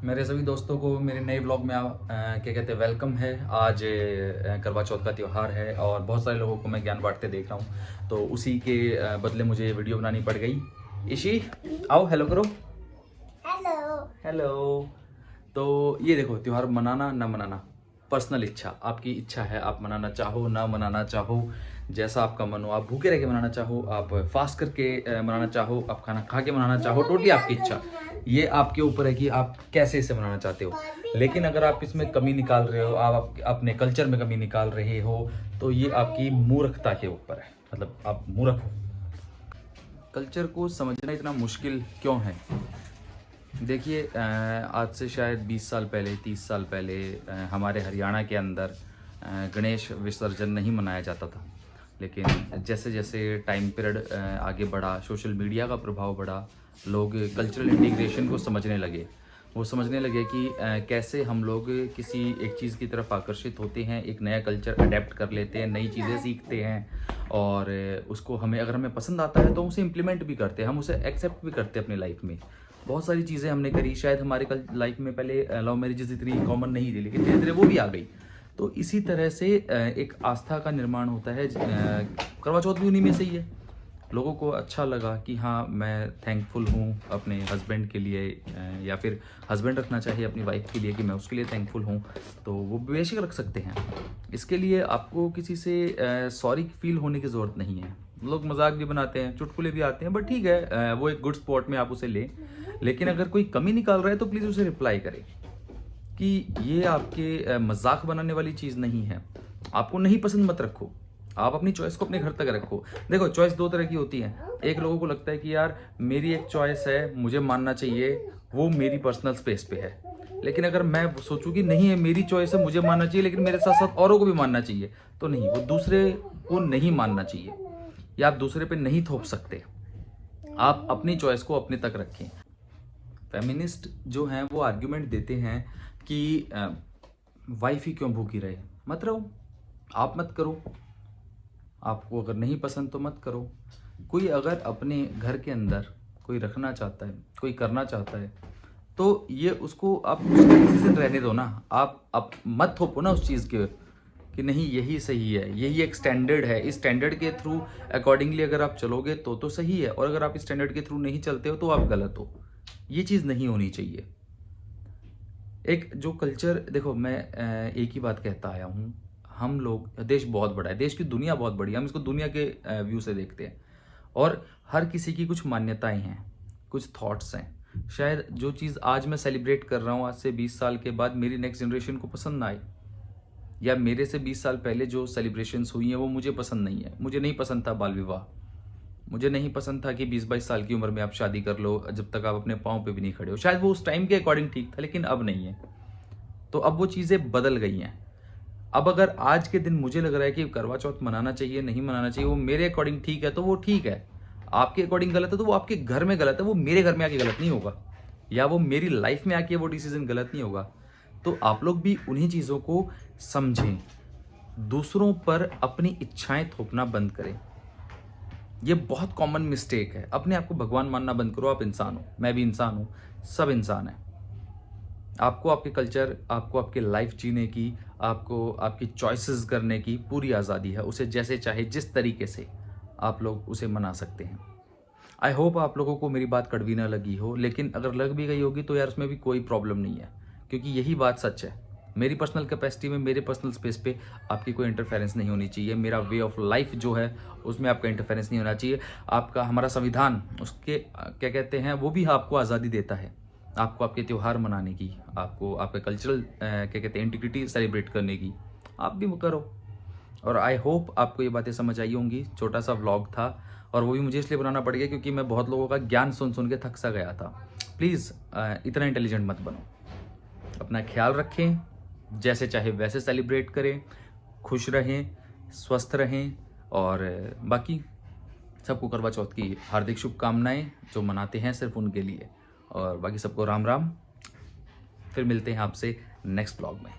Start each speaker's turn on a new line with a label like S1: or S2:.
S1: मेरे सभी दोस्तों को मेरे नए ब्लॉग में क्या कहते हैं वेलकम है। आज करवा चौथ का त्यौहार है और बहुत सारे लोगों को मैं ज्ञान बांटते देख रहा हूँ, तो उसी के बदले मुझे ये वीडियो बनानी पड़ गई। ईशी आओ, हेलो करो।
S2: हेलो।
S1: हेलो। तो ये देखो, त्यौहार मनाना ना मनाना पर्सनल इच्छा, आपकी इच्छा है। आप मनाना चाहो ना मनाना चाहो, जैसा आपका मन हो, आप भूखे रह के मनाना चाहो, आप फास्ट करके मनाना चाहो, आप खाना खा के मनाना चाहो, टोटली आपकी इच्छा। ये आपके ऊपर है कि आप कैसे इसे मनाना चाहते हो। लेकिन अगर आप इसमें कमी निकाल रहे हो, आप अपने कल्चर में कमी निकाल रहे हो, तो ये आपकी मूर्खता के ऊपर है। मतलब आप मूर्ख हो। कल्चर को समझना इतना मुश्किल क्यों है? देखिए, आज से शायद 20 साल पहले, 30 साल पहले हमारे हरियाणा के अंदर गणेश विसर्जन नहीं मनाया जाता था। लेकिन जैसे जैसे टाइम पीरियड आगे बढ़ा, सोशल मीडिया का प्रभाव बढ़ा, लोग कल्चरल इंटीग्रेशन को समझने लगे। वो समझने लगे कि कैसे हम लोग किसी एक चीज़ की तरफ आकर्षित होते हैं, एक नया कल्चर अडेप्ट कर लेते हैं, नई चीज़ें सीखते हैं और उसको अगर हमें पसंद आता है तो उसे इम्प्लीमेंट भी करते हैं, हम उसे एक्सेप्ट भी करते हैं अपनी लाइफ में। बहुत सारी चीज़ें हमने करी, शायद हमारे लाइफ में पहले लव मैरिजेस इतनी कॉमन नहीं थी, लेकिन धीरे धीरे वो भी आ गई। तो इसी तरह से एक आस्था का निर्माण होता है। करवा चौथ भी उन्हीं में से ही है। लोगों को अच्छा लगा कि हाँ, मैं थैंकफुल हूँ अपने हस्बैंड के लिए, या फिर हस्बैंड रखना चाहिए अपनी वाइफ के लिए कि मैं उसके लिए थैंकफुल हूँ, तो वो बेशक रख सकते हैं। इसके लिए आपको किसी से सॉरी फील होने की ज़रूरत नहीं है। लोग मजाक भी बनाते हैं, चुटकुले भी आते हैं, बट ठीक है, वो एक गुड स्पॉट में आप उसे लें। लेकिन अगर कोई कमी निकाल रहा है तो प्लीज़ उसे रिप्लाई करें कि ये आपके मजाक बनाने वाली चीज़ नहीं है। आपको नहीं पसंद मत रखो, आप अपनी चॉइस को अपने घर तक रखो। देखो, चॉइस दो तरह की होती है। एक लोगों को लगता है कि यार मेरी एक चॉइस है, मुझे मानना चाहिए, वो मेरी पर्सनल स्पेस पे है। लेकिन अगर मैं सोचूं कि नहीं है, मेरी चॉइस है, मुझे मानना चाहिए, लेकिन मेरे साथ साथ औरों को भी मानना चाहिए, तो नहीं, वो दूसरे को नहीं मानना चाहिए, या आप दूसरे पे नहीं थोप सकते। आप अपनी चॉइस को अपने तक रखें। फेमिनिस्ट जो हैं वो आर्ग्यूमेंट देते हैं कि वाइफ ही क्यों भूखी रहे, मत रहो, आप मत करो, आपको अगर नहीं पसंद तो मत करो। कोई अगर अपने घर के अंदर कोई रखना चाहता है, कोई करना चाहता है, तो ये उसको आप उसका डिसीजन रहने दो ना। आप मत थोपो ना उस चीज़ के कि नहीं यही सही है, यही एक स्टैंडर्ड है, इस स्टैंडर्ड के थ्रू अकॉर्डिंगली अगर आप चलोगे तो सही है, और अगर आप इस स्टैंडर्ड के थ्रू नहीं चलते हो तो आप गलत हो। ये चीज़ नहीं होनी चाहिए। एक जो कल्चर, देखो मैं एक ही बात कहता आया हूँ, हम लोग, देश बहुत बड़ा है, देश की दुनिया बहुत बड़ी है, हम इसको दुनिया के व्यू से देखते हैं, और हर किसी की कुछ मान्यताएं हैं, कुछ थॉट्स हैं। शायद जो चीज़ आज मैं सेलिब्रेट कर रहा हूँ, आज से 20 साल के बाद मेरी नेक्स्ट जनरेशन को पसंद ना आए, या मेरे से 20 साल पहले जो सेलिब्रेशंस हुई हैं वो मुझे पसंद नहीं है। मुझे नहीं पसंद था बाल विवाह, मुझे नहीं पसंद था कि 20-22 साल की उम्र में आप शादी कर लो जब तक आप अपने पाँव पे भी नहीं खड़े हो। शायद वो उस टाइम के अकॉर्डिंग ठीक था, लेकिन अब नहीं है। तो अब वो चीज़ें बदल गई हैं। अब अगर आज के दिन मुझे लग रहा है कि करवा चौथ मनाना चाहिए, नहीं मनाना चाहिए, वो मेरे अकॉर्डिंग ठीक है तो वो ठीक है। आपके अकॉर्डिंग गलत है तो वो आपके घर में गलत है, वो मेरे घर में आके गलत नहीं होगा, या वो मेरी लाइफ में आके वो डिसीजन गलत नहीं होगा। तो आप लोग भी उन्हीं चीज़ों को समझें, दूसरों पर अपनी इच्छाएं थोपना बंद करें। ये बहुत कॉमन मिस्टेक है। अपने आप को भगवान मानना बंद करो। आप इंसान हो, मैं भी इंसान हूं, सब इंसान है। आपको आपके कल्चर, आपको आपकी लाइफ जीने की, आपको आपकी चॉइसेस करने की पूरी आज़ादी है। उसे जैसे चाहे, जिस तरीके से आप लोग उसे मना सकते हैं। आई होप आप लोगों को मेरी बात कड़वी ना लगी हो, लेकिन अगर लग भी गई होगी तो यार उसमें भी कोई प्रॉब्लम नहीं है, क्योंकि यही बात सच है। मेरी पर्सनल कैपेसिटी में, मेरे पर्सनल स्पेस पे आपकी कोई इंटरफेरेंस नहीं होनी चाहिए। मेरा वे ऑफ लाइफ जो है उसमें आपका इंटरफेरेंस नहीं होना चाहिए। आपका, हमारा संविधान, उसके क्या कहते हैं, वो भी आपको आज़ादी देता है, आपको आपके त्यौहार मनाने की, आपको आपका कल्चरल क्या कहते हैं इंटीग्रिटी सेलिब्रेट करने की। आप भी करो। और आई होप आपको ये बातें समझ आई होंगी। छोटा सा व्लॉग था, और वो भी मुझे इसलिए बनाना पड़ गया क्योंकि मैं बहुत लोगों का ज्ञान सुन सुन के थक सा गया था। प्लीज़ इतना इंटेलिजेंट मत बनो। अपना ख्याल रखें, जैसे चाहे वैसे सेलिब्रेट करें, खुश रहें, स्वस्थ रहें, और बाकी सबको करवा चौथ की हार्दिक शुभकामनाएं, जो मनाते हैं सिर्फ उनके लिए। और बाकी सबको राम राम। फिर मिलते हैं आपसे नेक्स्ट ब्लॉग में।